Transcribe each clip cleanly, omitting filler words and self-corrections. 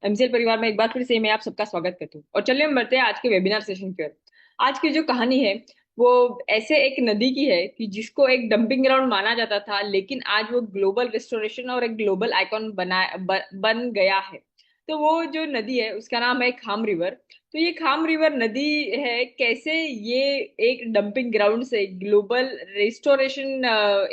MCL परिवार में एक बार फिर से मैं आप सबका स्वागत करती हूँ। और चलिए हम बढ़ते हैं आज के वेबिनार सेशन की ओर। आज की जो कहानी है वो ऐसे एक नदी की है कि जिसको एक डंपिंग ग्राउंड माना जाता था, लेकिन आज वो ग्लोबल रिस्टोरेशन और एक ग्लोबल आइकॉन बन गया है। तो वो जो नदी है उसका नाम है खाम रिवर। तो ये खाम रिवर नदी है, कैसे ये एक डंपिंग ग्राउंड से ग्लोबल रिस्टोरेशन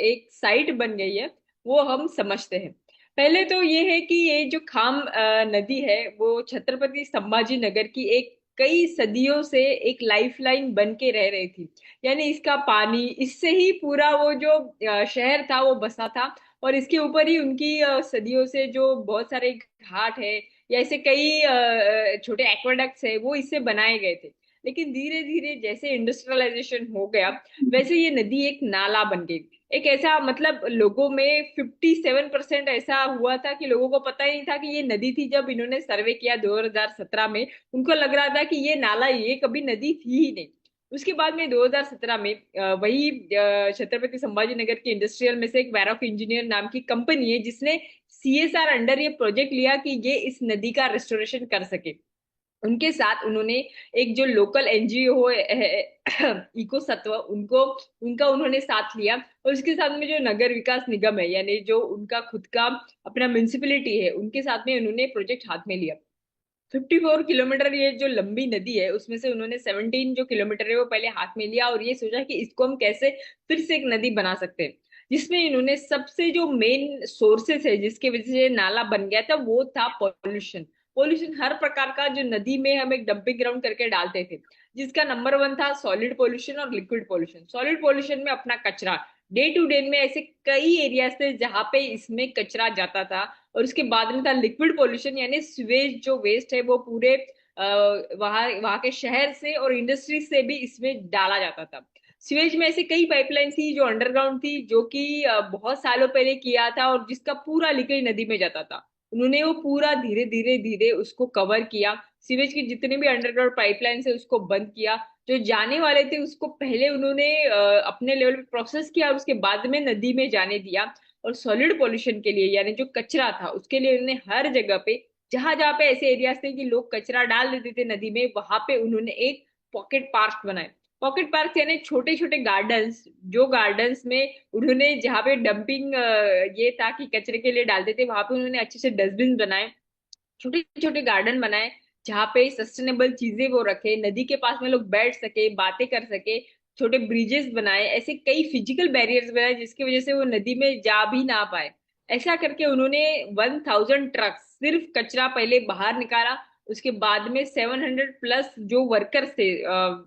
एक साइट बन गई है, वो हम समझते हैं। पहले तो ये है कि ये जो खाम नदी है वो छत्रपति संभाजी नगर की एक कई सदियों से एक लाइफलाइन बन के रह रही थी। यानी इसका पानी, इससे ही पूरा वो जो शहर था वो बसा था। और इसके ऊपर ही उनकी सदियों से जो बहुत सारे घाट है या ऐसे कई छोटे एक्वाडक्ट्स है वो इससे बनाए गए थे। लेकिन धीरे धीरे जैसे इंडस्ट्रियलाइजेशन हो गया, वैसे ये नदी एक नाला बन गई। एक ऐसा मतलब लोगों में 57% ऐसा हुआ था कि लोगों को पता ही नहीं था कि ये नदी थी। जब इन्होंने सर्वे किया 2017 में, उनको लग रहा था कि ये नाला, ये कभी नदी थी ही नहीं। उसके बाद में 2017 में वही छत्रपति संभाजी नगर के इंडस्ट्रियल में से एक वैरॉक इंजीनियर नाम की कंपनी है जिसने सीएसआर अंडर ये प्रोजेक्ट लिया कि ये इस नदी का रेस्टोरेशन कर सके। उनके साथ उन्होंने एक जो लोकल एनजीओ है इको सत्व, उनको उनका उन्होंने साथ लिया। और उसके साथ में जो नगर विकास निगम है, यानी जो उनका खुद का अपना म्यूनिसिपैलिटी है, उनके साथ में उन्होंने प्रोजेक्ट हाथ में लिया। 54 किलोमीटर ये जो लंबी नदी है उसमें से उन्होंने 17 जो किलोमीटर है वो पहले हाथ में लिया और ये सोचा कि इसको हम कैसे फिर से एक नदी बना सकते हैं। जिसमें इन्होंने सबसे जो मेन सोर्सेस है जिसके वजह से नाला बन गया था वो था पॉल्यूशन। पॉल्यूशन हर प्रकार का जो नदी में हम एक डंपिंग ग्राउंड करके डालते थे, जिसका नंबर वन था सॉलिड पॉल्यूशन और लिक्विड पॉल्यूशन। सॉलिड पॉल्यूशन में अपना कचरा, डे टू डे में ऐसे कई एरिया थे जहां पे इसमें कचरा जाता था। और उसके बाद में था लिक्विड पोल्यूशन, यानी स्वेज जो वेस्ट है वो पूरे वहां वहां के शहर से और इंडस्ट्री से भी इसमें डाला जाता था। सीवेज में ऐसे कई पाइपलाइन थी जो अंडरग्राउंड थी, जो कि बहुत सालों पहले किया था और जिसका पूरा लीकेज नदी में जाता था। उन्होंने वो पूरा धीरे धीरे धीरे उसको कवर किया। सीवेज की जितने भी अंडरग्राउंड पाइपलाइन है उसको बंद किया। जो जाने वाले थे उसको पहले उन्होंने अपने लेवल पे प्रोसेस किया और उसके बाद में नदी में जाने दिया। और सॉलिड पॉल्यूशन के लिए, यानी जो कचरा था उसके लिए उन्होंने हर जगह पे, जहां जहां पे ऐसे एरियाज थे कि लोग कचरा डाल देते थे नदी में, वहां पे उन्होंने एक पॉकेट पार्क बनाए। पॉकेट पार्क यानी छोटे छोटे गार्डन्स, जो गार्डन्स में उन्होंने जहाँ पे डंपिंग ये था कि कचरे के लिए डालते थे, वहां पे उन्होंने अच्छे से डस्टबिन बनाए, छोटे छोटे गार्डन बनाए जहाँ पे सस्टेनेबल चीजें वो रखे, नदी के पास में लोग बैठ सके, बातें कर सके। छोटे ब्रिजेस बनाए, ऐसे कई फिजिकल बैरियर्स बनाए जिसकी वजह से वो नदी में जा भी ना पाए। ऐसा करके उन्होंने 1000 ट्रक सिर्फ कचरा पहले बाहर निकाला। उसके बाद में 700 प्लस जो वर्कर्स थे,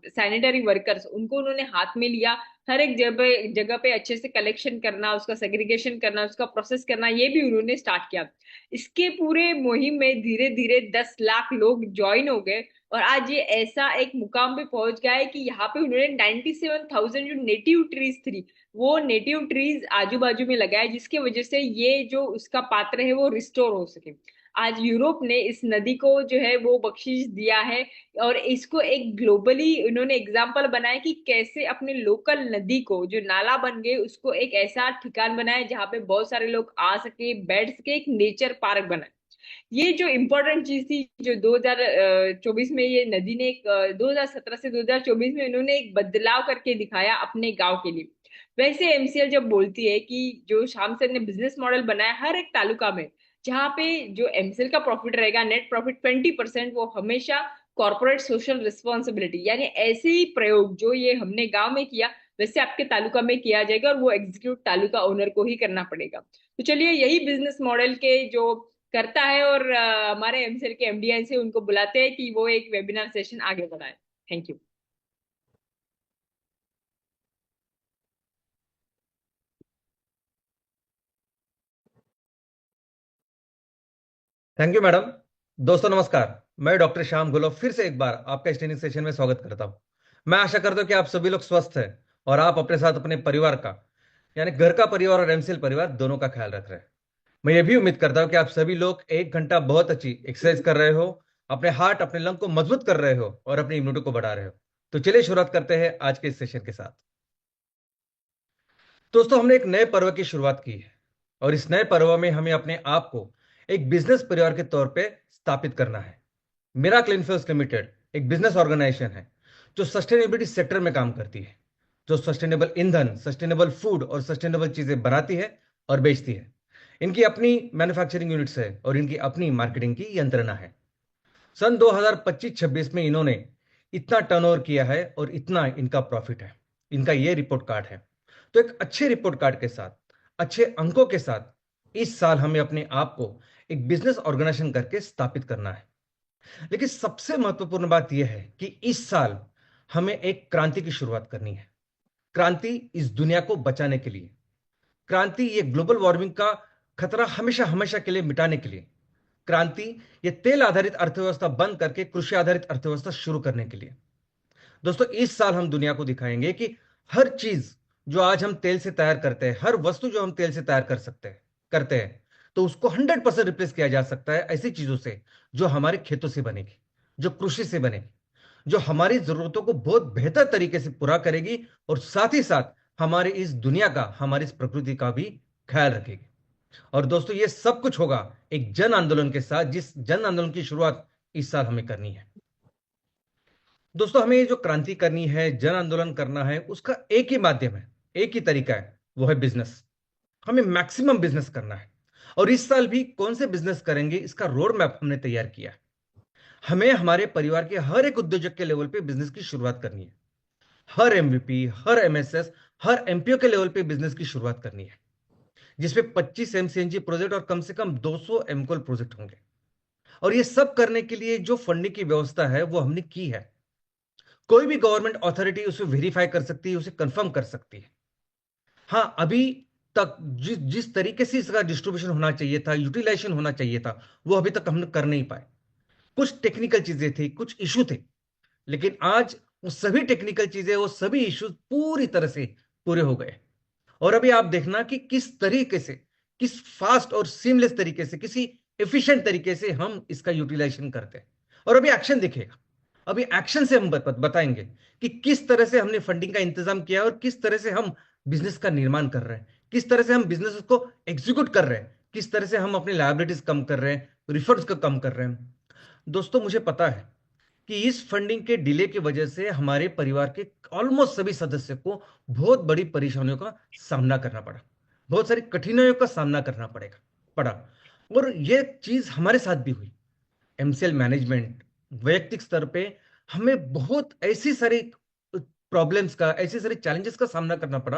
सैनिटरी वर्कर्स, उनको उन्होंने हाथ में लिया। हर एक जगह जगह पे अच्छे से कलेक्शन करना, उसका सेग्रीगेशन करना, उसका प्रोसेस करना, ये भी उन्होंने स्टार्ट किया। इसके पूरे मुहिम में धीरे धीरे 10 लाख लोग ज्वाइन हो गए। और आज ये ऐसा एक मुकाम पे पहुंच गया है कि यहाँ पे उन्होंने 97,000 जो नेटिव ट्रीज थी, वो नेटिव ट्रीज आजू बाजू में लगाए, जिसकी वजह से ये जो उसका पात्र है वो रिस्टोर हो सके। आज यूरोप ने इस नदी को जो है वो बख्शीश दिया है। और इसको एक ग्लोबली उन्होंने एग्जाम्पल बनाया कि कैसे अपने लोकल नदी को जो नाला बन गए उसको एक ऐसा ठिकान बनाए जहाँ पे बहुत सारे लोग आ सके, बैठ सके, एक नेचर पार्क बनाए। ये जो इम्पोर्टेंट चीज थी जो 2024 में ये नदी ने एक 2017 से 2024 में इन्होंने एक बदलाव करके दिखाया अपने गांव के लिए। वैसे एमसीएल जब बोलती है कि जो श्याम सर ने बिजनेस मॉडल बनाया हर एक तालुका में, जहाँ पे जो एमसीएल का प्रॉफिट रहेगा, नेट प्रॉफिट 20%, वो हमेशा कॉर्पोरेट सोशल रिस्पॉन्सिबिलिटी, यानी ऐसे ही प्रयोग जो ये हमने गांव में किया वैसे आपके तालुका में किया जाएगा और वो एग्जीक्यूट तालुका ओनर को ही करना पड़ेगा। तो चलिए यही बिजनेस मॉडल के जो करता है और हमारे एमसीएल के एमडीआई से उनको बुलाते हैं कि वो एक वेबिनार सेशन आगे बढ़ाए। Thank you. Thank you madam. दोस्तों नमस्कार। मैं डॉक्टर श्याम गुलो फिर से एक बार आपका इस ट्रेनिंग सेशन में स्वागत करता हूं। मैं आशा करता हूं कि आप सभी लोग स्वस्थ हैं और आप अपने साथ अपने परिवार का, यानी घर का परिवार और एमसीएल परिवार दोनों का ख्याल रख रहे हैं। मैं ये भी उम्मीद करता हूं कि आप सभी लोग 1 घंटा बहुत अच्छी एक्सरसाइज कर रहे हो, अपने हार्ट अपने लंग को मजबूत कर रहे हो और अपनी इम्यूनिटी को बढ़ा रहे हो। तो चलिए शुरुआत करते हैं आज के इस सेशन के साथ। दोस्तों हमने एक नए पर्व की शुरुआत की है और इस नए पर्व में हमें अपने आप को एक बिजनेस परिवार के तौर पे स्थापित करना है। मिराकल इन्फोसिस लिमिटेड एक बिजनेस ऑर्गेनाइजेशन है जो सस्टेनेबिलिटी सेक्टर में काम करती है, जो सस्टेनेबल ईंधन, सस्टेनेबल फूड और सस्टेनेबल चीजें बनाती है और बेचती है। इनकी अपनी मैन्युफैक्चरिंग यूनिट्स है और इनकी अपनी मार्केटिंग की यंत्रणा है। सन 2025-26 में इन्होंने इतना टर्नओवर किया है और इतना इनका प्रॉफिट है। इनका ये रिपोर्ट कार्ड है। तो एक अच्छे रिपोर्ट कार्ड के साथ, अच्छे अंकों के साथ इस साल हमें अपने आप को एक बिजनेस ऑर्गेनाइजेशन करके स्थापित करना है। लेकिन सबसे महत्वपूर्ण बात यह है कि इस साल हमें एक क्रांति की शुरुआत करनी है। क्रांति इस दुनिया को बचाने के लिए, क्रांति ये ग्लोबल वार्मिंग का खतरा हमेशा हमेशा के लिए मिटाने के लिए, क्रांति ये तेल आधारित अर्थव्यवस्था बंद करके कृषि आधारित अर्थव्यवस्था शुरू करने के लिए। दोस्तों, इस साल हम दुनिया को दिखाएंगे कि हर चीज जो आज हम तेल से तैयार करते हैं, हर वस्तु जो हम तेल से तैयार करते हैं, तो उसको 100% रिप्लेस किया जा सकता है ऐसी चीजों से जो हमारे खेतों से बनेगी, जो कृषि से बनेगी, जो हमारी जरूरतों को बहुत बेहतर तरीके से पूरा करेगी और साथ ही साथ हमारी इस दुनिया का, हमारी इस प्रकृति का भी ख्याल रखेगी। और दोस्तों, ये सब कुछ होगा एक जन आंदोलन के साथ, जिस जन आंदोलन की शुरुआत इस साल हमें करनी है। दोस्तों, हमें ये जो क्रांति करनी है, जन आंदोलन करना है, उसका एक ही माध्यम है, एक ही तरीका है, वो है बिजनेस। हमें मैक्सिमम बिजनेस करना है और इस साल भी कौन से बिजनेस करेंगे इसका रोड मैप हमने तैयार किया है। हमें हमारे परिवार के हर एक उद्योजक के लेवल पे बिजनेस की शुरुआत करनी है। हर एमवीपी, हर एमएसएस, हर एमपीओ के लेवल पे बिजनेस की शुरुआत करनी है, जिसमें 25 एमसीएनजी प्रोजेक्ट और कम से कम 200 एमकोल प्रोजेक्ट होंगे। और ये सब करने के लिए जो फंडिंग की व्यवस्था है वो हमने की है। कोई भी गवर्नमेंट अथॉरिटी उसे वेरीफाई कर सकती है, उसे कंफर्म कर सकती है। हाँ, अभी तक जिस जिस तरीके से इसका डिस्ट्रीब्यूशन होना चाहिए था, यूटिलाइजेशन होना चाहिए था, वो अभी तक हम कर नहीं पाए। कुछ टेक्निकल चीजें थी, कुछ इशू थे, लेकिन आज वो सभी टेक्निकल चीजें, वो सभी इश्यूज पूरी तरह से पूरे हो गए। और अभी आप देखना कि किस तरीके से, किस फास्ट और सीमलेस तरीके से, किसी एफिशिएंट तरीके से हम इसका यूटिलाइजेशन करते हैं। और अभी एक्शन दिखेगा, अभी एक्शन से हम बताएंगे कि किस तरह से हमने फंडिंग का इंतजाम किया और किस तरह से हम बिजनेस का निर्माण कर रहे हैं, किस तरह से हम बिजनेस को एग्जीक्यूट कर रहे हैं, किस तरह से हम अपनी लायबिलिटीज कम कर रहे हैं, रिफंड्स को कम कर रहे हैं। दोस्तों, मुझे पता है कि इस फंडिंग के डिले की वजह से हमारे परिवार के ऑलमोस्ट सभी सदस्य को बहुत बड़ी परेशानियों का सामना करना पड़ा, बहुत सारी कठिनाइयों का सामना करना पड़ा। और यह चीज हमारे साथ भी हुई। एमसीएल मैनेजमेंट, वैयक्तिक स्तर पे हमें बहुत ऐसी सारी प्रॉब्लम्स का, ऐसी सारी चैलेंजेस का सामना करना पड़ा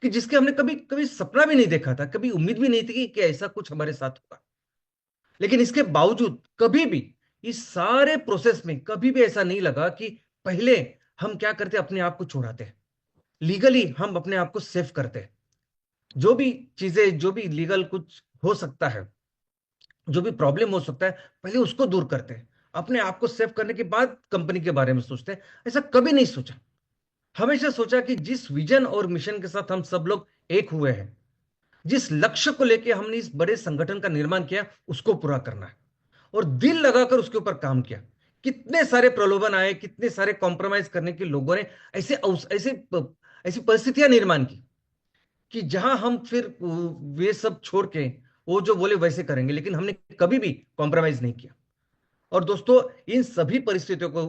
कि जिसके हमने कभी कभी सपना भी नहीं देखा था, कभी उम्मीद भी नहीं थी कि ऐसा कुछ हमारे साथ होगा। लेकिन इसके बावजूद कभी भी, इस सारे प्रोसेस में कभी भी ऐसा नहीं लगा कि पहले हम क्या करते, अपने आप को छुड़ाते हैं, लीगली हम अपने आप को सेफ करते हैं। जो भी चीजें, जो भी लीगल कुछ हो सकता है, जो भी प्रॉब्लम हो सकता है, पहले उसको दूर करते हैं, अपने आप को सेव करने के बाद कंपनी के बारे में सोचते हैं। ऐसा कभी नहीं सोचा। हमेशा सोचा कि जिस विजन और मिशन के साथ हम सब लोग एक हुए हैं, जिस लक्ष्य को लेकर हमने इस बड़े संगठन का निर्माण किया, उसको पूरा करना है। और दिल लगाकर उसके ऊपर काम किया। कितने सारे प्रलोभन आए, कितने सारे कॉम्प्रोमाइज करने के लोगों ने ऐसी परिस्थितियां निर्माण की कि जहां हम फिर वे सब छोड़ के वो जो बोले वैसे करेंगे, लेकिन हमने कभी भी कॉम्प्रोमाइज नहीं किया। और दोस्तों, इन सभी परिस्थितियों को,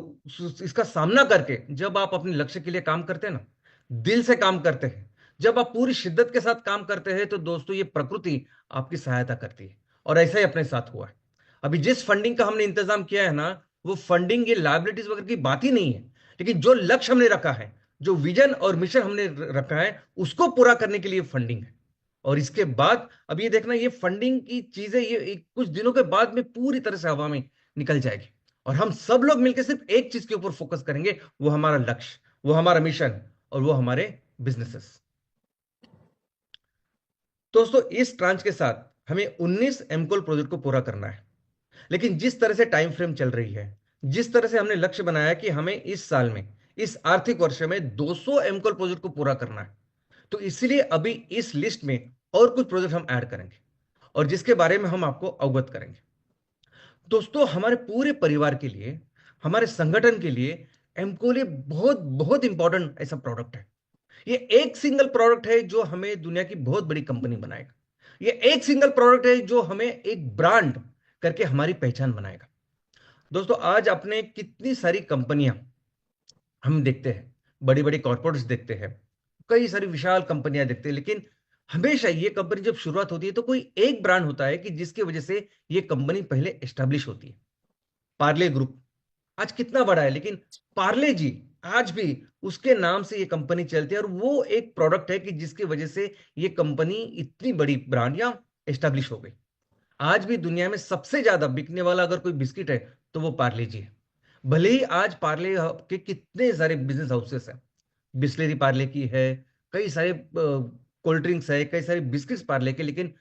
इसका सामना करके जब आप अपने लक्ष्य के लिए काम करते हैं ना, दिल से काम करते हैं, जब आप पूरी शिद्दत के साथ काम करते हैं, तो दोस्तों ये प्रकृति आपकी सहायता करती है। और ऐसा ही अपने साथ हुआ है। अभी जिस फंडिंग का हमने इंतजाम किया है ना, वो फंडिंग ये लायबिलिटीज वगैरह की बात ही नहीं है, लेकिन जो लक्ष्य हमने रखा है, जो विजन और मिशन हमने रखा है, उसको पूरा करने के लिए फंडिंग है। और इसके बाद अब ये देखना, ये फंडिंग की चीजें ये कुछ दिनों के बाद में पूरी तरह से हवा में निकल जाएगी और हम सब लोग मिलकर सिर्फ एक चीज के ऊपर फोकस करेंगे, वो हमारा लक्ष्य, वो हमारा मिशन और वो हमारे बिजनेसेस। दोस्तों, इस ट्रांच के साथ हमें 19 एमकोल प्रोजेक्ट को पूरा करना है। लेकिन जिस तरह से टाइम फ्रेम चल रही है, जिस तरह से हमने लक्ष्य बनाया कि हमें इस साल में, इस आर्थिक वर्ष में 200 एमकोल प्रोजेक्ट को पूरा करना है, तो इसलिए अभी इस लिस्ट में और कुछ प्रोजेक्ट हम ऐड करेंगे और जिसके बारे में हम आपको अवगत करेंगे। दोस्तों, हमारे पूरे परिवार के लिए, हमारे संगठन के लिए एमकोल ये बहुत बहुत इंपॉर्टेंट ऐसा प्रोडक्ट है। ये एक सिंगल प्रोडक्ट है जो हमें दुनिया की बहुत बड़ी कंपनी बनाएगा। ये एक सिंगल प्रोडक्ट है जो हमें एक ब्रांड करके हमारी पहचान बनाएगा। दोस्तों आज अपने कितनी सारी कंपनियां हम देखते हैं, बड़ी बड़ी कॉर्पोरेट्स देखते हैं, कई सारी विशाल कंपनियां देखते हैं, लेकिन हमेशा ये कंपनी जब शुरुआत होती है तो कोई एक ब्रांड होता है कि जिसकी वजह से ये कंपनी पहले एस्टेब्लिश होती है। पार्ले ग्रुप आज कितना बड़ा है, लेकिन पार्ले जी आज भी उसके नाम से ये कंपनी चलती है, और वो एक प्रोडक्ट है कि जिसकी वजह से ये कंपनी इतनी बड़ी ब्रांड या एस्टेब्लिश हो गई। आज भी दुनिया में सबसे ज्यादा बिकने वाला अगर कोई बिस्किट है तो वो पार्ले जी है। भले ही आज पार्ले के कितने सारे बिजनेस हाउसेस हैं, बिस्लेरी पार्ले की है, कई सारे कोल्ड ड्रिंक्स है, कई सारे बिस्किट्स पार्ले के, लेकिन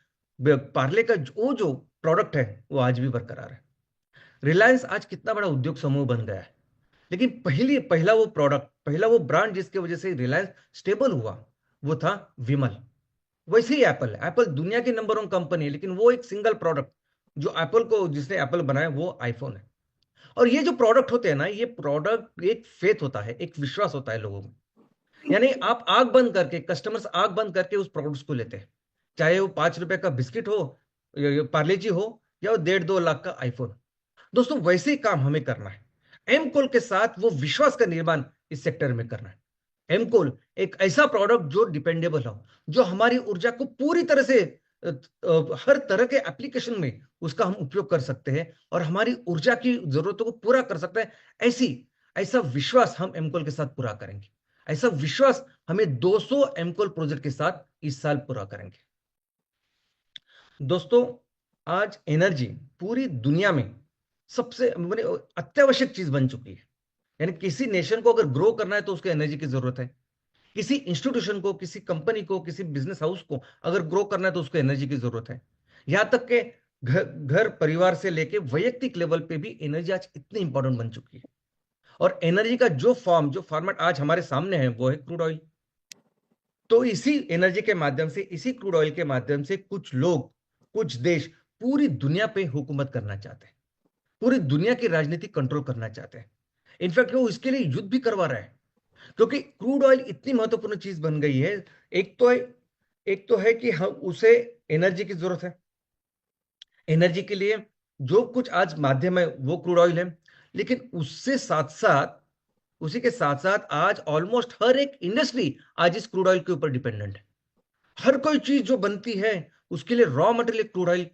पार्ले का जो प्रोडक्ट है वो आज भी बरकरार है। रिलायंस आज कितना बड़ा उद्योग समूह बन गया है, लेकिन पहला वो प्रोडक्ट, पहला वो ब्रांड जिसकी वजह से रिलायंस स्टेबल हुआ, वो था विमल। वैसे ही एप्पल, एप्पल दुनिया की नंबर वन कंपनी है, लेकिन वो एक सिंगल प्रोडक्ट जो एप्पल को, जिसने एप्पल बनाया, वो आईफोन है। और ये जो प्रोडक्ट होते हैं ना, ये प्रोडक्ट एक फेथ होता है, एक विश्वास होता है लोगों में। यानी आप आंख बंद करके, कस्टमर्स आंख बंद करके उस प्रोडक्ट्स को लेते हैं, चाहे वो 5 रुपए का बिस्किट हो, पार्ले जी हो, या वो 1.5-2 लाख का आईफोन। दोस्तों वैसे ही काम हमें करना है। एमकोल के साथ वो विश्वास का निर्माण इस सेक्टर में करना है। एमकोल एक ऐसा प्रोडक्ट जो डिपेंडेबल हो, जो हमारी ऊर्जा को पूरी तरह से हर तरह के एप्लीकेशन में उसका हम उपयोग कर सकते हैं और हमारी ऊर्जा की जरूरतों को पूरा कर सकते हैं। ऐसी ऐसा विश्वास हम एमकोल के साथ पूरा करेंगे। ऐसा विश्वास हमें 200 एमकोल प्रोजेक्ट के साथ इस साल पूरा करेंगे। दोस्तों आज एनर्जी पूरी दुनिया में सबसे माने अत्यावश्यक चीज बन चुकी है। यानी किसी नेशन को अगर ग्रो करना है तो उसको एनर्जी की जरूरत है। किसी इंस्टीट्यूशन को, किसी कंपनी को, किसी बिजनेस हाउस को अगर ग्रो करना है तो उसको एनर्जी की जरूरत है। यहां तक के घर घर परिवार से लेके वैयक्तिक लेवल पे भी एनर्जी आज इतनी इंपॉर्टेंट बन चुकी है। और एनर्जी का जो फॉर्मेट आज हमारे सामने है वो है क्रूड ऑयल। तो इसी एनर्जी के माध्यम से, इसी क्रूड ऑयल के माध्यम से कुछ लोग, कुछ देश पूरी दुनिया पे हुकूमत करना चाहते हैं, पूरी दुनिया की राजनीति कंट्रोल करना चाहते हैं। इनफैक्ट वो इसके लिए युद्ध भी करवा रहे हैं, क्योंकि क्रूड ऑयल इतनी महत्वपूर्ण चीज बन गई है। एक तो है एक तो है कि हम उसे एनर्जी की जरूरत है। एनर्जी के लिए जो कुछ आज माध्यम है वो क्रूड ऑयल है, लेकिन उससे साथ साथ, उसी के साथ साथ आज ऑलमोस्ट हर एक इंडस्ट्री आज इस क्रूड ऑयल के ऊपर डिपेंडेंट है। हर कोई चीज जो बनती है उसके लिए raw material crude oil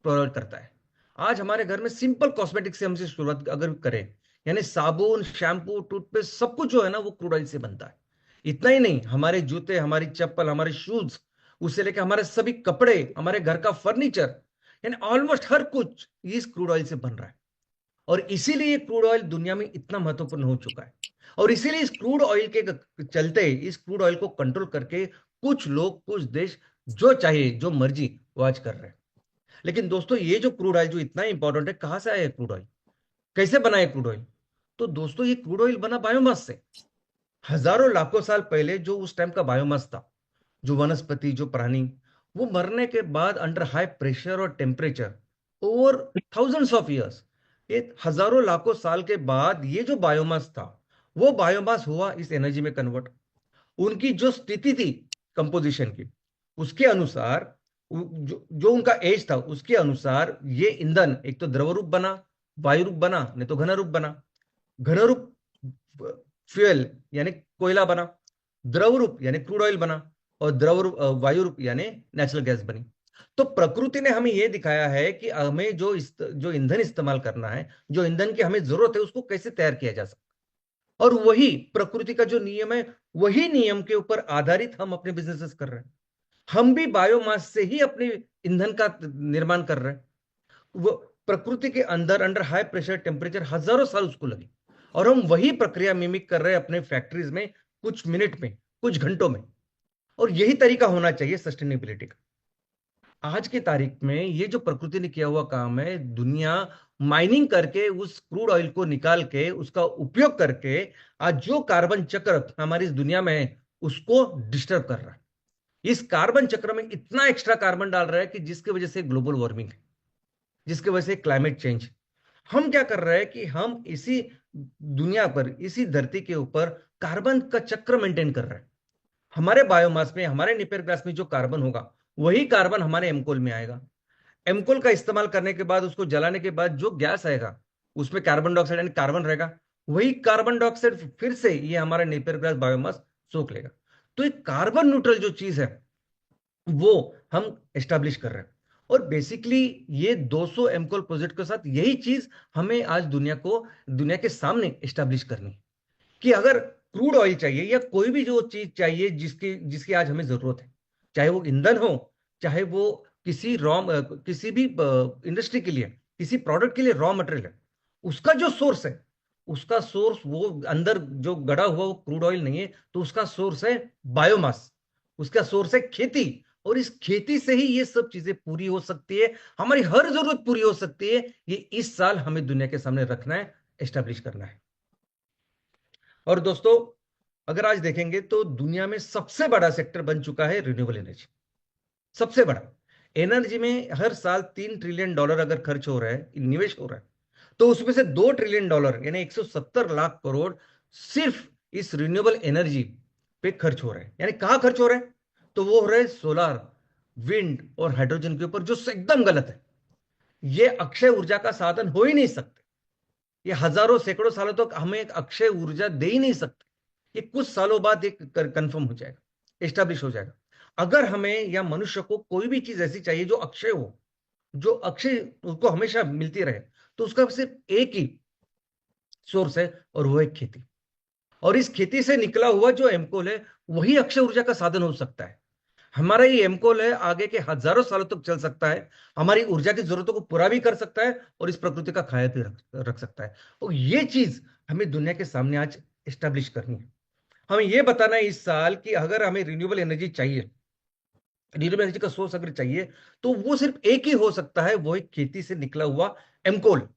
provide करता है। आज हमारे घर में सिंपल कॉस्मेटिक से हमसे शुरुआत अगर करें, यानी साबुन, शैम्पू, टूथपेस्ट, सब कुछ जो है ना वो क्रूड ऑयल से बनता है। इतना ही नहीं, हमारे जूते, हमारी चप्पल, हमारे शूज, उससे लेकर हमारे सभी कपड़े, हमारे घर का फर्नीचर, यानी ऑलमोस्ट हर कुछ इस क्रूड ऑयल से बन रहा है। और इसीलिए क्रूड ऑयल दुनिया में इतना महत्वपूर्ण हो चुका है। और इसीलिए इस क्रूड ऑयल के चलते, इस क्रूड ऑयल को कंट्रोल करके कुछ लोग, कुछ देश जो चाहे, जो मर्जी वो आज कर रहे हैं। लेकिन दोस्तों ये जो क्रूड ऑयल जो इतना इंपॉर्टेंट है, कहां से आया है क्रूड ऑयल, कैसे बना है क्रूड ऑयल? तो दोस्तों ये क्रूड ऑयल बना बायोमास से। हजारों लाखों साल पहले जो उस टाइम का बायोमास था, जो वनस्पति, जो प्राणी, वो मरने के बाद अंडर हाई प्रेशर और temperature over thousands of years, ये हजारों लाखों साल के बाद ये जो बायोमास था, वो बायोमास हुआ इस एनर्जी में कन्वर्ट। उनकी जो स्थिति थी कंपोजिशन की, उसके अनुसार, जो उनका एज था उसके अनुसार ये ईंधन एक तो द्रव रूप बना, वायु रूप बना, नहीं तो घन रूप बना। घन रूप फ्यूल यानी कोयला बना, द्रव रूप यानी क्रूड ऑयल बना, और द्रव रूप वायु रूप यानी नेचुरल गैस बनी। तो प्रकृति ने हमें यह दिखाया है कि हमें जो ईंधन इस्तेमाल करना है, जो ईंधन की हमें जरूरत है, उसको कैसे तैयार किया जा सकता। और वही प्रकृति का जो नियम है, वही नियम के ऊपर आधारित हम अपने बिजनेसेस कर रहे हैं। हम भी बायोमास से ही अपने ईंधन का निर्माण कर रहे हैं। वो प्रकृति के अंदर अंडर हाई प्रेशर टेम्परेचर हजारों साल उसको लगे, और हम वही प्रक्रिया मिमिक कर रहे हैं अपने फैक्ट्रीज में, कुछ मिनट में, कुछ घंटों में। और यही तरीका होना चाहिए सस्टेनेबिलिटी का। आज की तारीख में ये जो प्रकृति ने किया हुआ काम है, दुनिया माइनिंग करके उस क्रूड ऑयल को निकाल के उसका उपयोग करके आज जो कार्बन चक्र हमारी इस दुनिया में है उसको डिस्टर्ब कर रहा है। इस कार्बन चक्र में इतना एक्स्ट्रा कार्बन डाल रहा है कि जिसकी वजह से ग्लोबल वार्मिंग है, जिसकी वजह से क्लाइमेट चेंज। हम क्या कर रहे हैं कि हम इसी दुनिया पर, इसी धरती के ऊपर कार्बन का चक्र मेंटेन कर रहे हैं। हमारे बायोमास में, हमारे निपेर ग्लास में जो कार्बन होगा वही कार्बन हमारे एमकोल में आएगा। एमकोल का इस्तेमाल करने के बाद, उसको जलाने के बाद जो गैस आएगा उसमें कार्बन डाइऑक्साइड यानी कार्बन रहेगा, वही कार्बन डाइऑक्साइड फिर से ये हमारा नेपियर ग्रास बायोमास सोख लेगा। तो एक कार्बन न्यूट्रल जो चीज है वो हम एस्टेब्लिश कर रहे हैं। और बेसिकली ये 200 एमकोल प्रोजेक्ट के साथ यही चीज हमें आज दुनिया के सामने एस्टेब्लिश करनी है कि अगर क्रूड ऑयल चाहिए या कोई भी जो चीज चाहिए जिसकी जिसकी आज हमें जरूरत है, चाहे वो ईंधन हो, चाहे वो किसी भी इंडस्ट्री के लिए, किसी प्रोडक्ट के लिए रॉ मटेरियल है, उसका जो सोर्स है, उसका सोर्स वो अंदर जो गड़ा हुआ वो क्रूड ऑयल नहीं है, तो उसका सोर्स है बायोमास, उसका सोर्स है खेती। और इस खेती से ही ये सब चीजें पूरी हो सकती है, हमारी हर जरूरत पूरी हो सकती है। ये इस साल हमें दुनिया के सामने रखना है, एस्टेब्लिश करना है। और दोस्तों, अगर आज देखेंगे तो दुनिया में सबसे बड़ा सेक्टर बन चुका है रिन्यूएबल एनर्जी। सबसे बड़ा एनर्जी में हर साल $3 ट्रिलियन अगर खर्च हो रहा है, निवेश हो रहा है, तो उसमें से $2 ट्रिलियन यानी 170 लाख करोड़ सिर्फ इस रिन्यूएबल एनर्जी पे खर्च हो रहा है। यानी कहां खर्च हो रहा है? तो वो हो रहा है सोलार, विंड और हाइड्रोजन के ऊपर, जो एकदम गलत है। ये अक्षय ऊर्जा का साधन हो ही नहीं सकते। ये हजारों सैकड़ों सालों तक हमें एक अक्षय ऊर्जा दे ही नहीं सकते। ये कुछ सालों बाद एक कंफर्म हो जाएगा, एस्टेब्लिश हो जाएगा। अगर हमें या मनुष्य को कोई भी चीज ऐसी चाहिए जो अक्षय हो, जो अक्षय उसको हमेशा मिलती रहे, तो उसका सिर्फ एक ही सोर्स है, और वो है खेती। और इस खेती से निकला हुआ जो एमकोल है, वही अक्षय ऊर्जा का साधन हो सकता है। हमारा ये एमकोल है, आगे के हजारों सालों तक चल सकता है, हमारी ऊर्जा की जरूरतों को पूरा भी कर सकता है, और इस प्रकृति का ख्याल भी रख सकता है। और ये चीज हमें दुनिया के सामने आज एस्टेब्लिश करनी है। हमें ये बताना है इस साल कि अगर हमें रिन्यूएबल एनर्जी चाहिए, रिन्यूएबल एनर्जी का सोर्स अगर चाहिए, तो वो सिर्फ एक ही हो सकता है, वो एक खेती से निकला हुआ एमकोल।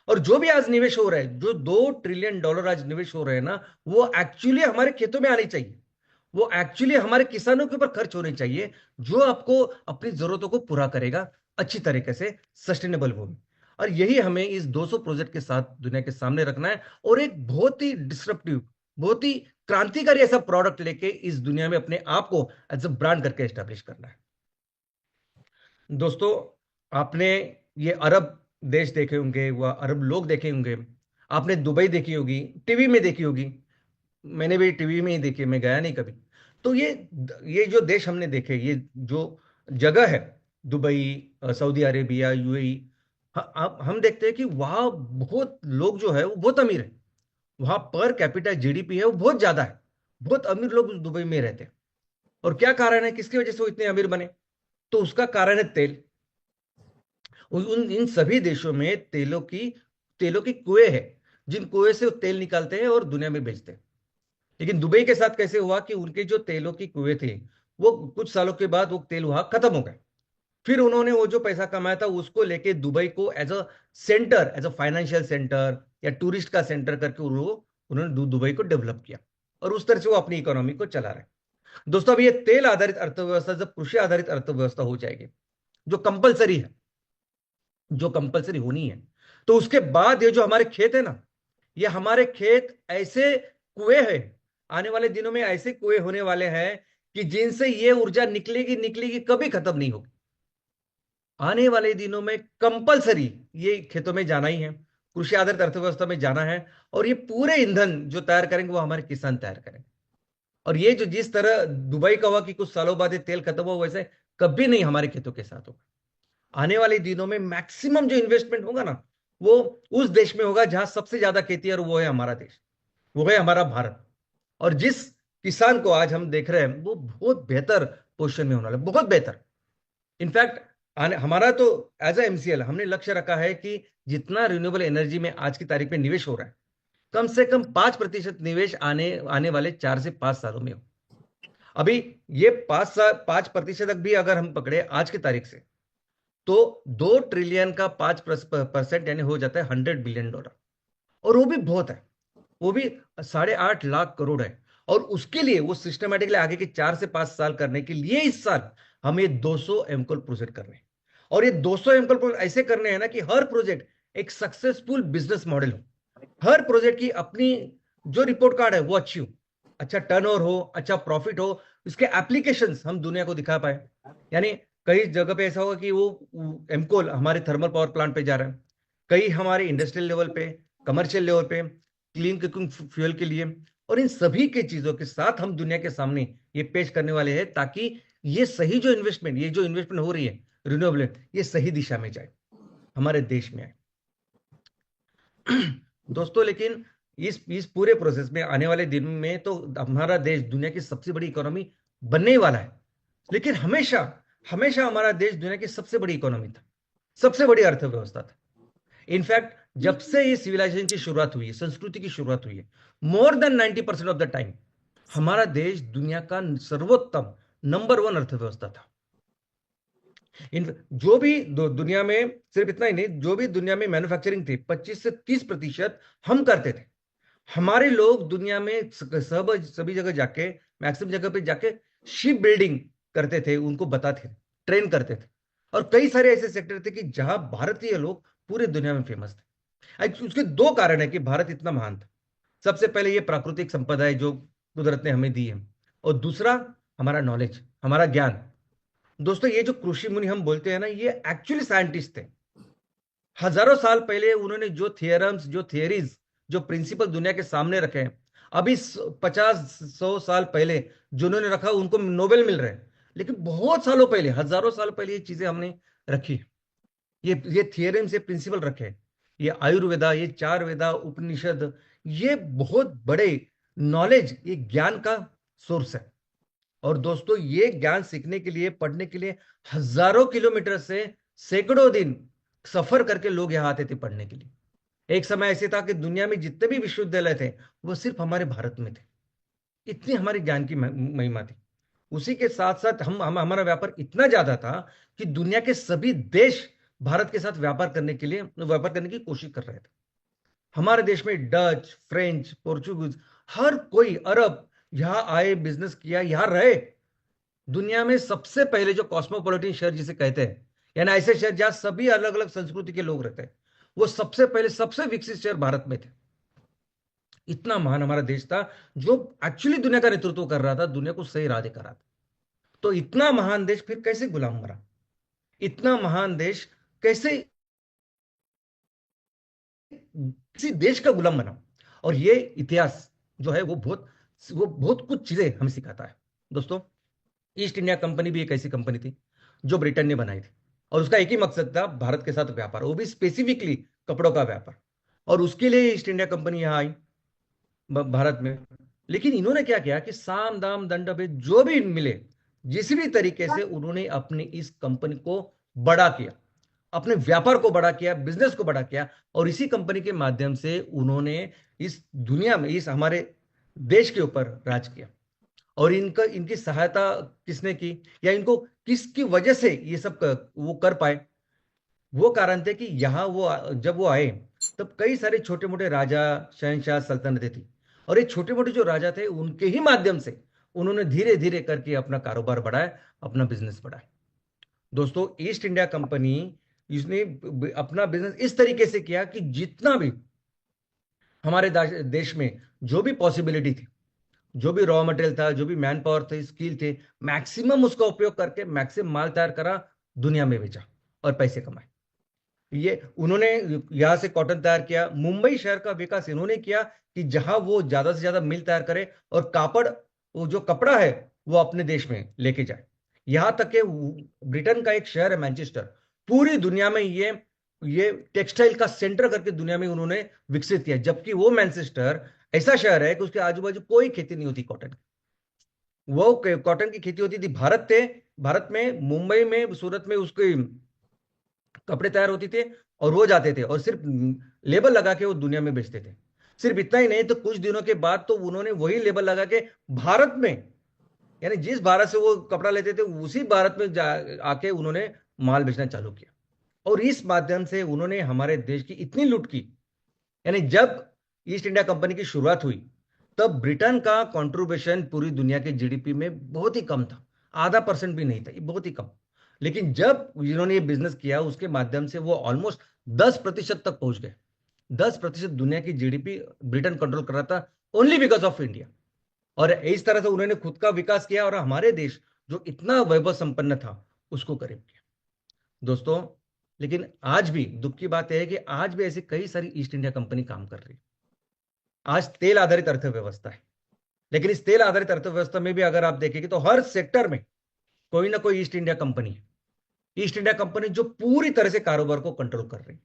और जो भी आज निवेश हो रहा है, जो $2 ट्रिलियन आज निवेश हो रहे हैं ना, वो एक्चुअली हमारे खेतों में आनी चाहिए, वो एक्चुअली हमारे किसानों के ऊपर खर्च होने चाहिए, जो आपको अपनी जरूरतों को पूरा करेगा अच्छी तरीके से, सस्टेनेबल वे में। और यही हमें इस 200 प्रोजेक्ट के साथ दुनिया के सामने रखना है, और एक बहुत ही डिस्रप्टिव, बहुत ही क्रांतिकारी ऐसा प्रोडक्ट लेके इस दुनिया में अपने आप को एज अ ब्रांड करके एस्टेब्लिश करना है। दोस्तों, आपने ये अरब देश देखे होंगे, वह अरब लोग देखे होंगे, आपने दुबई देखी होगी, टीवी में देखी होगी। मैंने भी टीवी में ही देखी, मैं गया नहीं कभी। तो ये जो देश हमने देखे, ये जो जगह है, दुबई, सऊदी अरेबिया, यूएई, हम देखते हैं कि वहाँ बहुत लोग जो है वो बहुत अमीर है। वहाँ पर कैपिटा जीडीपी है वो बहुत ज्यादा है। बहुत अमीर लोग उस दुबई में रहते हैं। और क्या कारण है, किसकी वजह से वो इतने अमीर बने? तो उसका कारण है तेल। इन सभी देशों में तेलों की कुएं हैं, जिन कुएं से वो तेल निकालते हैं और दुनिया में बेचते हैं। लेकिन दुबई के साथ कैसे हुआ कि उनके जो तेलों की कुएं थे, वो कुछ सालों के बाद वो तेल वहां खत्म हो गए। फिर उन्होंने वो जो पैसा कमाया था उसको लेके दुबई को as a centre, as a financial centre या टूरिस्ट का सेंटर करके उन्होंने दुबई को डेवलप किया, और उस तरह से वो अपनी इकोनॉमी को चला रहे हैं। दोस्तों, अब ये तेल आधारित अर्थव्यवस्था जब कृषि आधारित अर्थव्यवस्था हो जाएगी, जो कंपलसरी है, जो कंपलसरी होनी है, तो उसके बाद ये जो हमारे खेत है ना, ये हमारे खेत ऐसे कुएं हैं, आने वाले दिनों में ऐसे कुएं होने वाले हैं कि जिनसे ये ऊर्जा निकलेगी निकलेगी, कभी खत्म नहीं होगी। आने वाले दिनों में कंपलसरी ये खेतों में जाना ही है, कृषि आधारित अर्थव्यवस्था में जाना है। और ये पूरे ईंधन जो तैयार करेंगे वो हमारे किसान तैयार करेंगे। और ये जो जिस तरह दुबई का हुआ कि कुछ सालों बाद ये तेल खत्म हुआ, वैसे कभी नहीं हमारे खेतों के साथ होगा। आने वाले दिनों में मैक्सिमम जो इन्वेस्टमेंट होगा ना, वो उस देश में होगा जहां सबसे ज्यादा खेती है, और वो है हमारा देश, वो है हमारा भारत। और जिस किसान को आज हम देख रहे हैं, वो बहुत बेहतर पोजीशन में होने वाला है, बहुत बेहतर। इनफैक्ट हमारा तो एज ए एमसीएल हमने लक्ष्य रखा है कि जितना रिन्यूएबल एनर्जी में आज की तारीख में निवेश हो रहा है, कम से कम 5% निवेश आने आने वाले 4 से 5 सालों में हो। अभी ये 5% तक भी अगर हम पकड़े आज की तारीख से, तो 2 ट्रिलियन का 5% यानी हो जाता है $100 बिलियन। और वो भी बहुत है, वो भी 8.5 लाख करोड़ है। और उसके लिए वो सिस्टमेटिकली आगे के 4 से 5 साल करने के लिए इस साल हमें 200 एमकोल प्रोजेक्ट करने हैं। और ये 200 एमकोल प्रोजेक्ट ऐसे करने हैं ना कि हर प्रोजेक्ट एक सक्सेसफुल बिजनेस मॉडल हो, हर प्रोजेक्ट की अपनी जो रिपोर्ट कार्ड है वो अच्छी हो, अच्छा टर्नओवर हो, अच्छा प्रॉफिट हो, इसके एप्लीकेशंस हम दुनिया को दिखा पाए। यानी कई जगह पे ऐसा होगा कि वो एमकोल हमारे थर्मल पावर प्लांट पे जा रहा है, कई हमारे इंडस्ट्रियल लेवल पे, कमर्शियल लेवल पे, क्लीन कुकिंग फ्यूल के लिए, और इन सभी के चीजों के साथ हम दुनिया के सामने ये पेश करने वाले हैं, ताकि ये जो इन्वेस्टमेंट हो रही है रिन्यूएबल, ये सही दिशा में जाए, हमारे देश में आए। दोस्तों, लेकिन इस पूरे प्रोसेस में आने वाले दिन में तो हमारा देश दुनिया की सबसे बड़ी इकोनॉमी बनने ही वाला है। लेकिन हमेशा हमेशा हमारा देश दुनिया की सबसे बड़ी इकोनॉमी था, सबसे बड़ी अर्थव्यवस्था था। इनफैक्ट जब से ये सिविलाइजेशन की शुरुआत हुई है, संस्कृति की शुरुआत हुई है, more than 90% of the time हमारा देश दुनिया का सर्वोत्तम नंबर 1 अर्थव्यवस्था था। इन जो भी दुनिया में, सिर्फ इतना ही नहीं, जो भी दुनिया में मैन्युफैक्चरिंग थी 25 से 30% हम करते थे। हमारे लोग दुनिया में सब सभी जगह जाके, मैक्सिमम जगह पे जाके शिप बिल्डिंग करते थे, उनको बताते थे, ट्रेन करते थे। और कई सारे ऐसे सेक्टर थे कि जहां भारतीय लोग पूरी दुनिया में फेमस थे। उसके दो कारण है कि भारत इतना महान था। सबसे पहले ये प्राकृतिक संपदा है जो कुदरत ने हमें दी है, और दूसरा हमारा नॉलेज, हमारा ज्ञान। दोस्तों, ये जो कृषि मुनि हम बोलते हैं ना, ये एक्चुअली साइंटिस्ट थे। हजारों साल पहले उन्होंने जो थियरम्स, जो थियरीज, जो प्रिंसिपल दुनिया के सामने रखे हैं, अभी 50-100 साल पहले जो उन्होंने रखा उनको नोबेल मिल रहे हैं। लेकिन बहुत सालों पहले, हजारों साल पहले ये चीजें हमने रखी, ये थियरम्स, ये प्रिंसिपल रखे हैं। ये आयुर्वेदा, ये चार वेदा, उपनिषद, ये बहुत बड़े नॉलेज, ये ज्ञान का सोर्स है। और दोस्तों, ये ज्ञान सीखने के लिए, पढ़ने के लिए हजारों किलोमीटर से सैकड़ों दिन सफर करके लोग यहां आते थे पढ़ने के लिए। एक समय ऐसे था कि दुनिया में जितने भी विश्वविद्यालय थे वो सिर्फ हमारे भारत में थे। इतनी हमारे ज्ञान की महिमा थी। उसी के साथ साथ हम हमारा व्यापार इतना ज्यादा था कि दुनिया के सभी देश भारत के साथ व्यापार करने की कोशिश कर रहे थे। हमारे देश में डच, फ्रेंच, पोर्चुगीज, हर कोई, अरब यहां आए, बिजनेस किया, यहां रहे। दुनिया में सबसे पहले जो कॉस्मोपॉलिटन शहर जिसे कहते हैं, यानी ऐसे शहर जहां सभी अलग अलग संस्कृति के लोग रहते हैं, वो सबसे पहले, सबसे विकसित शहर भारत में थे। इतना महान हमारा देश था, जो एक्चुअली दुनिया का नेतृत्व कर रहा था, दुनिया को सही राह दिखा रहा था। तो इतना महान देश फिर कैसे गुलाम बना? इतना महान देश कैसे किसी देश का गुलाम बना? और ये इतिहास जो है वो बहुत कुछ चीजें हमें सिखाता है। दोस्तों, ईस्ट इंडिया कंपनी भी एक ऐसी कंपनी थी जो ब्रिटेन ने बनाई थी, और उसका एक ही मकसद था, भारत के साथ व्यापार, वो भी स्पेसिफिकली कपड़ों का व्यापार। और उसके लिए ईस्ट इंडिया कंपनी यहां आई भारत में। लेकिन इन्होंने क्या किया कि साम दाम दंड भेद जो भी मिले, जिस भी तरीके से उन्होंने अपनी इस कंपनी को बड़ा किया, अपने व्यापार को बड़ा किया, बिजनेस को बड़ा किया, और इसी कंपनी के माध्यम से उन्होंने इस दुनिया में, इस हमारे देश के ऊपर राज किया। और इनका इनकी सहायता किसने की, या इनको किसकी वजह से ये सब वो कर पाए? वो कारण थे कि यहाँ वो जब वो आए तब कई सारे छोटे मोटे राजा, शहनशाह, सल्तनतें थी, और ये छोटे मोटे जो राजा थे उनके ही माध्यम से उन्होंने धीरे धीरे करके अपना कारोबार बढ़ाया, अपना बिजनेस बढ़ाया। दोस्तों, ईस्ट इंडिया कंपनी, इसने अपना बिजनेस इस तरीके से किया कि जितना भी हमारे देश में जो भी पॉसिबिलिटी थी, जो भी रॉ मटेरियल था, जो भी मैन पावर थे, स्किल थे, मैक्सिमम उसका उपयोग करके मैक्सिमम माल तैयार करा, दुनिया में बेचा और पैसे कमाए। ये उन्होंने यहां से कॉटन तैयार किया। मुंबई शहर का विकास इन्होंने किया कि जहां वो ज्यादा से ज्यादा मिल तैयार करे और कापड़, वो जो कपड़ा है वो अपने देश में लेके जाए। यहां तक कि ब्रिटेन का एक शहर है मैनचेस्टर, पूरी दुनिया में ये टेक्सटाइल का सेंटर करके दुनिया में उन्होंने विकसित किया, जबकि वो मैनचेस्टर ऐसा शहर है कि उसके आजू बाजू कोई खेती नहीं होती कॉटन की। वो कॉटन की खेती होती थी भारत में, मुंबई में, सूरत में उसके कपड़े तैयार होते थे, और वो जाते थे और सिर्फ लेबल लगा के वो दुनिया में बेचते थे। सिर्फ इतना ही नहीं, तो कुछ दिनों के बाद तो उन्होंने वही लेबल लगा के भारत में, यानी जिस भारत से वो कपड़ा लेते थे उसी भारत में आके उन्होंने माल बेचना चालू किया। और इस माध्यम से उन्होंने हमारे देश की इतनी लूट की। यानी जब ईस्ट इंडिया कंपनी की शुरुआत हुई तब ब्रिटेन का कंट्रीब्यूशन पूरी दुनिया के जीडीपी में बहुत ही कम था, आधा परसेंट भी नहीं था, ये बहुत ही कम। लेकिन जब इन्होंने ये बिजनेस किया, उसके माध्यम से वो ऑलमोस्ट 10% तक पहुंच गए। 10% दुनिया की जीडीपी ब्रिटेन कंट्रोल कर रहा था, ओनली बिकॉज ऑफ इंडिया। और इस तरह से उन्होंने खुद का विकास किया और हमारे देश जो इतना वैभव संपन्न था उसको करीब किया। दोस्तों, लेकिन आज भी दुख की बात यह है कि आज भी ऐसी कई सारी ईस्ट इंडिया कंपनी काम कर रही है। आज तेल आधारित अर्थव्यवस्था है, लेकिन इस तेल आधारित अर्थव्यवस्था में भी अगर आप देखेंगे तो हर सेक्टर में कोई ना कोई ईस्ट इंडिया कंपनी है। ईस्ट इंडिया कंपनी जो पूरी तरह से कारोबार को कंट्रोल कर रही है।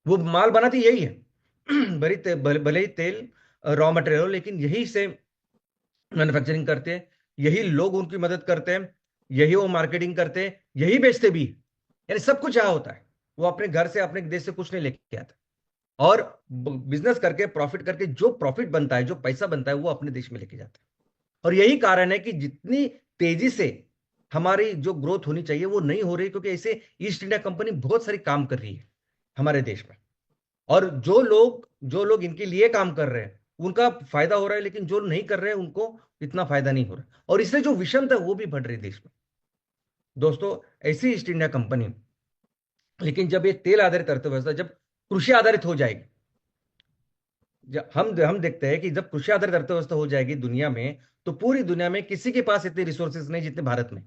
वो माल बनाती यही है भले ही तेल रॉ मटेरियल हो, लेकिन यही से मैन्युफैक्चरिंग करते हैं, यही लोग उनकी मदद करते हैं, यही वो मार्केटिंग करते हैं, यही बेचते भी हैं। यानी सब कुछ यहां होता है। वो अपने घर से अपने देश से कुछ नहीं लेके आता। और बिजनेस करके प्रॉफिट करके जो प्रॉफिट बनता है, जो पैसा बनता है, वो अपने देश में लेके जाते हैं। और यही कारण है कि जितनी तेजी से हमारी जो ग्रोथ होनी चाहिए वो नहीं हो रही, क्योंकि ऐसे ईस्ट इंडिया कंपनी बहुत सारी काम कर रही है हमारे देश में। और जो लोग इनके लिए काम कर रहे हैं उनका फायदा हो रहा है, लेकिन जो नहीं कर रहे हैं उनको इतना फायदा नहीं हो रहा, और इससे जो विषमता है वो भी बढ़ रही है देश में। दोस्तों, ऐसी ईस्ट इंडिया कंपनी, लेकिन जब ये तेल आधारित अर्थव्यवस्था जब कृषि आधारित हो जाएगी, हम देखते हैं कि जब कृषि आधारित अर्थव्यवस्था हो जाएगी दुनिया में, तो पूरी दुनिया में किसी के पास इतने रिसोर्सेज नहीं जितने भारत में।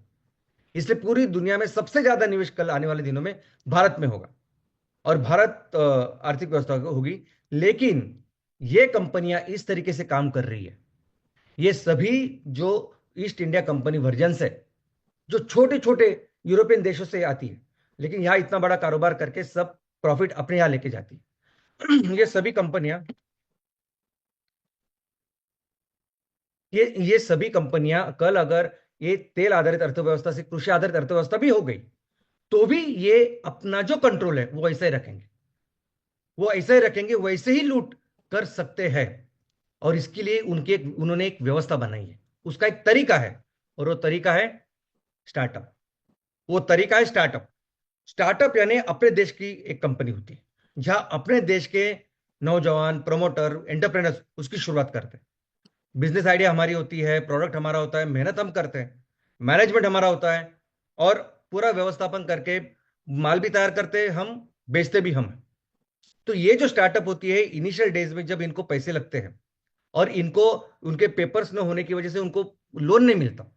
इसलिए पूरी दुनिया में सबसे ज्यादा निवेश कल आने वाले दिनों में भारत में होगा, और भारत आर्थिक व्यवस्था होगी। लेकिन ये कंपनियां इस तरीके से काम कर रही है, ये सभी जो ईस्ट इंडिया कंपनी वर्जन्स है, जो छोटे छोटे यूरोपियन देशों से आती है, लेकिन यहां इतना बड़ा कारोबार करके सब प्रॉफिट अपने यहां लेके जाती है। ये सभी कंपनियां कल अगर ये तेल आधारित अर्थव्यवस्था से कृषि आधारित अर्थव्यवस्था भी हो गई, तो भी ये अपना जो कंट्रोल है वो ऐसे ही रखेंगे। वो ऐसे ही रखेंगे, वैसे ही लूट कर सकते हैं। और इसके लिए उन्होंने एक व्यवस्था बनाई है, उसका एक तरीका है, और वो तरीका है स्टार्टअप। वो तरीका है स्टार्टअप। स्टार्टअप यानी अपने देश की एक कंपनी होती है, जहां अपने देश के नौजवान प्रमोटर एंटरप्रेनर्स उसकी शुरुआत करते हैं। बिजनेस आइडिया हमारी होती है, प्रोडक्ट हमारा होता है, मेहनत हम करते हैं, मैनेजमेंट हमारा होता है, और पूरा व्यवस्थापन करके माल भी तैयार करते हैं हम, बेचते भी हम। तो ये जो स्टार्टअप होती है, इनिशियल डेज में जब इनको पैसे लगते हैं और इनको उनके पेपर्स न होने की वजह से उनको लोन नहीं मिलता,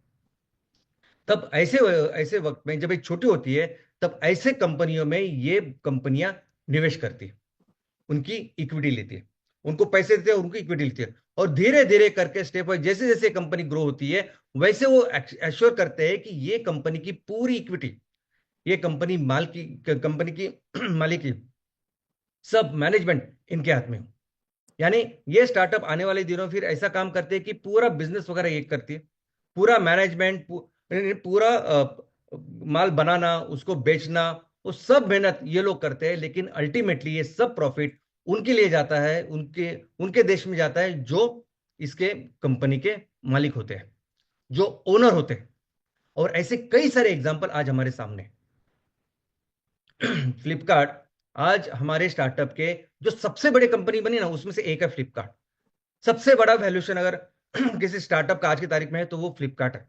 तब ऐसे ऐसे वक्त में जब एक छोटी होती है, तब ऐसे कंपनियों में ये कंपनियां निवेश करती है, उनकी इक्विटी लेती है, उनको पैसे देते हैं, उनकी इक्विटी लेती है, और धीरे धीरे करके स्टेप वाइज जैसे जैसे कंपनी ग्रो होती है, वैसे वो एश्योर करते हैं कि ये कंपनी की पूरी इक्विटी, ये कंपनी की मालिक की सब मैनेजमेंट इनके हाथ में हो। यानी ये स्टार्टअप आने वाले दिनों फिर ऐसा काम करते हैं कि पूरा बिजनेस वगैरह ये करती है, पूरा मैनेजमेंट, पूरा माल बनाना, उसको बेचना, वो सब मेहनत ये लोग करते हैं। लेकिन अल्टीमेटली ये सब प्रॉफिट उनके लिए जाता है, उनके उनके देश में जाता है, जो इसके कंपनी के मालिक होते हैं, जो ओनर होते हैं। और ऐसे कई सारे एग्जांपल आज हमारे सामने। फ्लिपकार्ट आज हमारे स्टार्टअप के जो सबसे बड़ी कंपनी बनी ना, उसमें से एक है फ्लिपकार्ट। सबसे बड़ा वैल्यूएशन अगर किसी स्टार्टअप का आज की तारीख में है तो वो फ्लिपकार्ट है।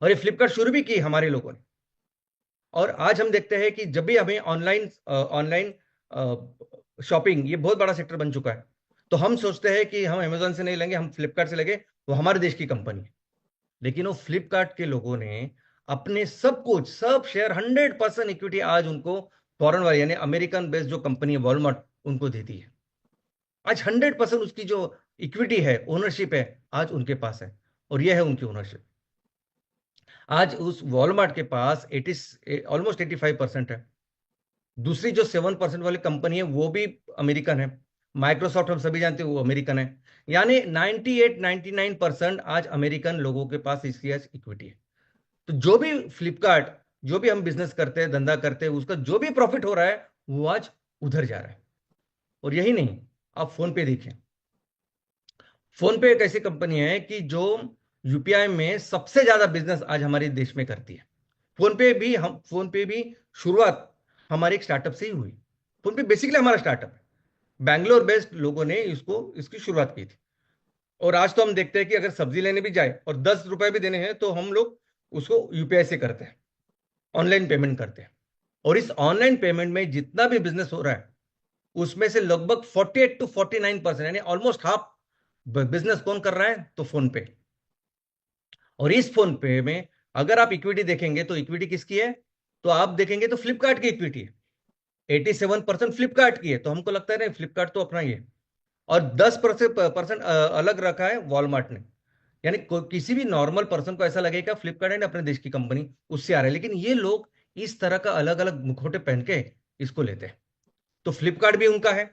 और ये फ्लिपकार्ट शुरू भी की हमारे लोगों ने। और आज हम देखते हैं कि जब भी हमें ऑनलाइन ऑनलाइन शॉपिंग ये बहुत बड़ा सेक्टर बन चुका है, तो हम सोचते हैं कि हम अमेजोन से नहीं लेंगे, हम फ्लिपकार्ट से लेंगे, वो हमारे देश की कंपनी है। लेकिन वो फ्लिपकार्ट के लोगों ने अपने सब कुछ, सब शेयर, 100% इक्विटी आज उनको फॉरेन वाले यानी अमेरिकन बेस्ड जो कंपनी है वॉलमार्ट, उनको दे दी है। आज 100% उसकी जो इक्विटी है, ओनरशिप है, आज उनके पास है, और यह है उनकी ओनरशिप। आज उस वॉलमार्ट के पास 80 ऑलमोस्ट 85% है। दूसरी जो 7% वाली कंपनी है वो भी अमेरिकन है। माइक्रोसॉफ्ट हम सभी जानते हैं वो अमेरिकन है। यानी 98-99% आज अमेरिकन लोगों के पास इसकी आज इक्विटी है। तो जो भी फ्लिपकार्ट, जो भी हम बिजनेस करते हैं, धंधा करते हैं, उसका जो भी प्रॉफिट हो रहा है वो आज उधर जा रहा है। और यही नहीं, आप फोन पे देखिए। फोन पे एक ऐसी कंपनी है कि जो यूपीआई में सबसे ज्यादा बिजनेस आज हमारे देश में करती है। फोन पे भी शुरुआत हमारे एक स्टार्टअप से ही हुई। फोन पे बेसिकली हमारा स्टार्टअप है, बैंगलोर बेस्ड लोगों ने इसकी शुरुआत की थी। और आज तो हम देखते हैं कि अगर सब्जी लेने भी जाए और 10 रुपए भी देने हैं तो हम लोग उसको यूपीआई से करते हैं, ऑनलाइन पेमेंट करते हैं। और इस ऑनलाइन पेमेंट में जितना भी बिजनेस हो रहा है, उसमें से लगभग 48 to 49% यानी ऑलमोस्ट हाफ बिजनेस कौन कर रहा है, तो फोन पे। और इस फोन पे में अगर आप इक्विटी देखेंगे तो इक्विटी किसकी है, तो आप देखेंगे तो फ्लिपकार्ट की इक्विटी है, 87% फ्लिपकार्ट की है, तो हमको लगता है नहीं फ्लिपकार्ट तो अपना ही है। और 10% अलग रखा है वॉलमार्ट ने। यानी किसी भी नॉर्मल पर्सन को ऐसा लगेगा फ्लिपकार्ट है ना अपने देश की कंपनी, उससे आ रहा है, लेकिन ये लोग इस तरह का अलग अलग मुखौटे पहन के इसको लेते हैं। तो फ्लिपकार्ट भी उनका है,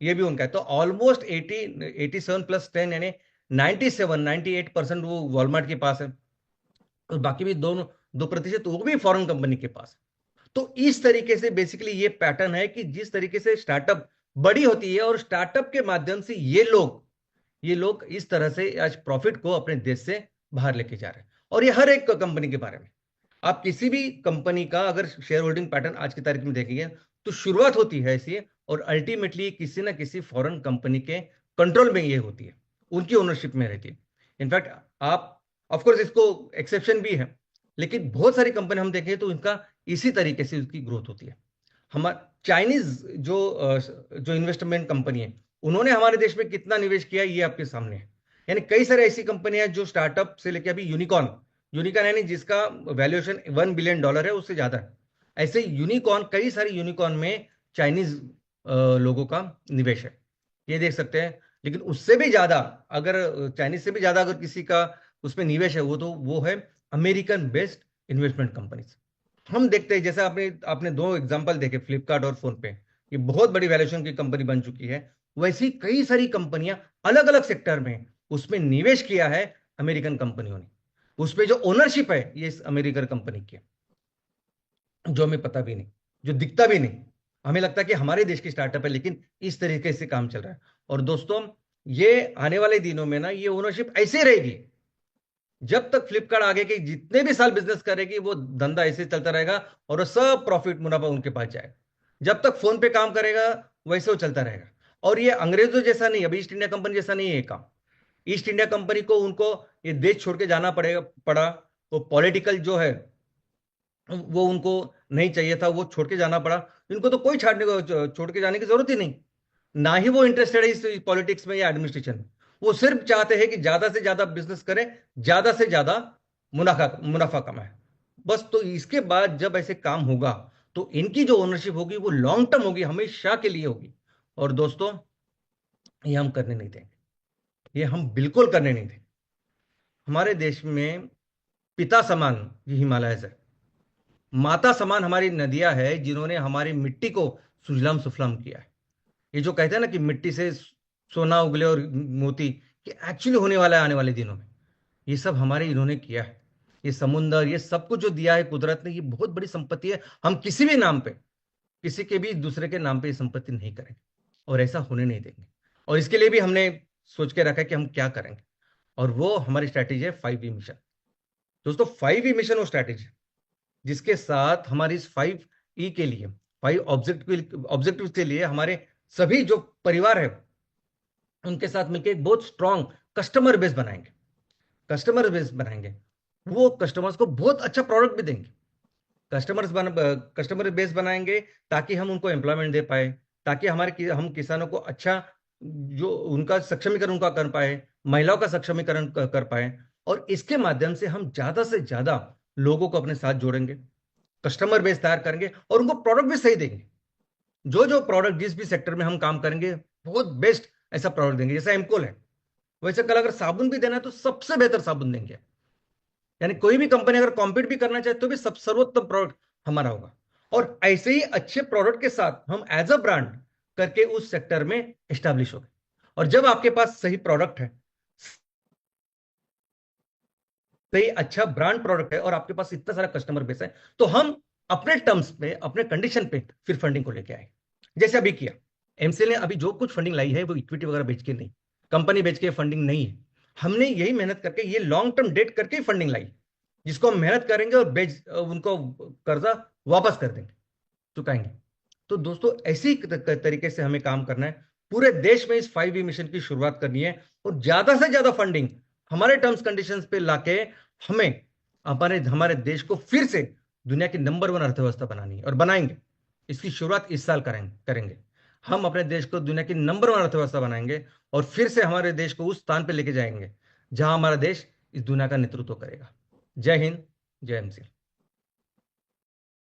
ये भी उनका है, तो ऑलमोस्ट 87+10 यानी 97-98% वो वॉलमार्ट के पास है, और बाकी भी 2% वो भी फॉरेन कंपनी के पास है। तो इस तरीके से बेसिकली ये पैटर्न है कि जिस तरीके से स्टार्टअप बड़ी होती है और स्टार्टअप के माध्यम से ये लोग इस तरह से आज प्रॉफिट को अपने देश से बाहर लेके जा रहे हैं। और ये हर एक कंपनी के बारे में, आप किसी भी कंपनी का अगर शेयर होल्डिंग पैटर्न आज की तारीख में देखेंगे तो शुरुआत होती है ऐसी, और अल्टीमेटली किसी ना किसी फॉरेन कंपनी के कंट्रोल में ये होती है, उनकी ओनरशिप में रहती है। इनफैक्ट आप ऑफ कोर्स इसको एक्सेप्शन भी है, लेकिन बहुत सारी कंपनी हम देखें तो इनका इसी तरीके से उसकी ग्रोथ होती है। हमारा चाइनीज जो इन्वेस्टमेंट कंपनी है, उन्होंने हमारे देश में कितना निवेश किया ये आपके सामने है। यानी कई सारी ऐसी कंपनियां जो स्टार्टअप से लेकर अभी यूनिकॉर्न, यूनिकॉर्न यानी जिसका वैल्यूएशन $1 बिलियन है, उससे ज्यादा है। ऐसे यूनिकॉर्न, कई सारे यूनिकॉर्न में चाइनीज लोगों का निवेश है, ये देख सकते हैं। लेकिन उससे भी ज्यादा, अगर चाइनीज से भी ज्यादा अगर किसी का उसमें निवेश है, वो है अमेरिकन बेस्ड इन्वेस्टमेंट कंपनीज। हम देखते हैं, जैसे आपने आपने दो एग्जांपल देखे, फ्लिपकार्ट और फोन पे, ये बहुत बड़ी वैल्यूएशन की कंपनी बन चुकी है। वैसी कई सारी कंपनियां अलग अलग सेक्टर में उसमें निवेश किया है अमेरिकन कंपनियों ने। उसमें जो ओनरशिप है ये इस अमेरिकन कंपनी की है, जो हमें पता भी नहीं, जो दिखता भी नहीं। हमें लगता है कि हमारे देश की स्टार्टअप है, लेकिन इस तरीके से काम चल रहा है। और दोस्तों, ये आने वाले दिनों में ना ये ओनरशिप ऐसे रहेगी, जब तक फ्लिपकार्ट आगे के जितने भी साल बिजनेस करेगी वो धंधा ऐसे चलता रहेगा, और वो सब प्रॉफिट मुनाफा उनके पास जाएगा। जब तक फोन पे काम करेगा वैसे वो चलता रहेगा। और ये अंग्रेजों जैसा नहीं, अभी ईस्ट इंडिया कंपनी जैसा नहीं है ये काम। ईस्ट इंडिया कंपनी को उनको ये देश छोड़ के जाना पड़ा। वो पॉलिटिकल जो है वो उनको नहीं चाहिए था, वो छोड़ के जाना पड़ा। इनको तो कोई छोड़ के जाने की जरूरत ही नहीं, ना ही वो इंटरेस्टेड है इस पॉलिटिक्स में या एडमिनिस्ट्रेशन में। वो सिर्फ चाहते हैं कि ज्यादा से ज्यादा बिजनेस करें, ज्यादा से ज्यादा मुनाफा मुनाफा कमाए, बस। तो इसके बाद जब ऐसे काम होगा तो इनकी जो ओनरशिप होगी वो लॉन्ग टर्म होगी, हमेशा के लिए होगी। और दोस्तों, ये हम करने नहीं देंगे, ये हम बिल्कुल करने नहीं देंगे। हमारे देश में पिता समान ये हिमालयस है, माता समान हमारी नदियां है, जिन्होंने हमारी मिट्टी को सुजलाम सुफलाम किया है। ये जो कहते हैं ना कि मिट्टी से सोना उगले और मोती, ये एक्चुअली होने वाला है आने वाले दिनों में। ये सब हमारे इन्होंने किया है। ये समुंदर, ये सब कुछ जो दिया है कुदरत ने, ये बहुत बड़ी संपत्ति है। हम किसी भी नाम पे, किसी के भी दूसरे के नाम पे ये संपत्ति नहीं करेंगे, और ऐसा होने नहीं देंगे। और इसके लिए भी हमने सोच के रखा है कि हम क्या करेंगे, और वो हमारी स्ट्रैटेजी है 5E मिशन। दोस्तों, 5E मिशन वो स्ट्रैटेजी है जिसके साथ हमारी इस 5E के लिए, 5 ऑब्जेक्टिव के लिए हमारे सभी जो परिवार है उनके साथ मिलकर एक बहुत स्ट्रांग कस्टमर बेस बनाएंगे। कस्टमर बेस बनाएंगे, वो कस्टमर्स को बहुत अच्छा प्रोडक्ट भी देंगे। कस्टमर बेस बनाएंगे ताकि हम उनको एम्प्लॉयमेंट दे पाए, ताकि हम किसानों को अच्छा, जो उनका सक्षमीकरण उनका कर पाए, महिलाओं का सक्षमीकरण कर पाए। और इसके माध्यम से हम ज्यादा से ज्यादा लोगों को अपने साथ जोड़ेंगे, कस्टमर बेस तैयार करेंगे, और उनको प्रोडक्ट भी सही देंगे। जो जो प्रोडक्ट जिस भी सेक्टर में हम काम करेंगे, बहुत बेस्ट ऐसा प्रोडक्ट देंगे। जैसा एमकोल है, वैसे कल अगर साबुन भी देना है तो सबसे बेहतर साबुन देंगे। यानी कोई भी कंपनी अगर कॉम्पीट भी करना चाहे तो भी सब सर्वोत्तम प्रोडक्ट हमारा होगा। और ऐसे ही अच्छे प्रोडक्ट के साथ हम एज अ ब्रांड करके उस सेक्टर में एस्टैब्लिश हो गए। और जब आपके पास सही प्रोडक्ट है, सही अच्छा ब्रांड प्रोडक्ट है, और आपके पास इतना सारा कस्टमर बेस है, तो हम अपने टर्म्स पे, अपने कंडीशन पे फिर फंडिंग को लेके आए। जैसे अभी किया एमसीएल ने, अभी जो कुछ फंडिंग लाई है वो इक्विटी वगैरह बेच के नहीं, कंपनी बेच के फंडिंग नहीं है। हमने यही मेहनत करके, ये लॉन्ग टर्म डेट करके ही फंडिंग लाई, जिसको हम मेहनत करेंगे और बेच उनको कर्जा वापस कर देंगे, चुकाएंगे। तो दोस्तों, ऐसी तरीके से हमें काम करना है। पूरे देश में इस 5E मिशन की शुरुआत करनी है, और ज्यादा से ज्यादा फंडिंग हमारे टर्म्स कंडीशंस पे लाके हमें हमारे हमारे देश को फिर से दुनिया की नंबर 1 अर्थव्यवस्था बनानी है, और बनाएंगे। इसकी शुरुआत इस साल करेंगे। हम अपने देश को दुनिया की नंबर 1 अर्थव्यवस्था बनाएंगे, और फिर से हमारे देश को उस स्थान पर लेके जाएंगे जहां हमारा देश इस दुनिया का नेतृत्व करेगा। जय हिंद, जय एमसी।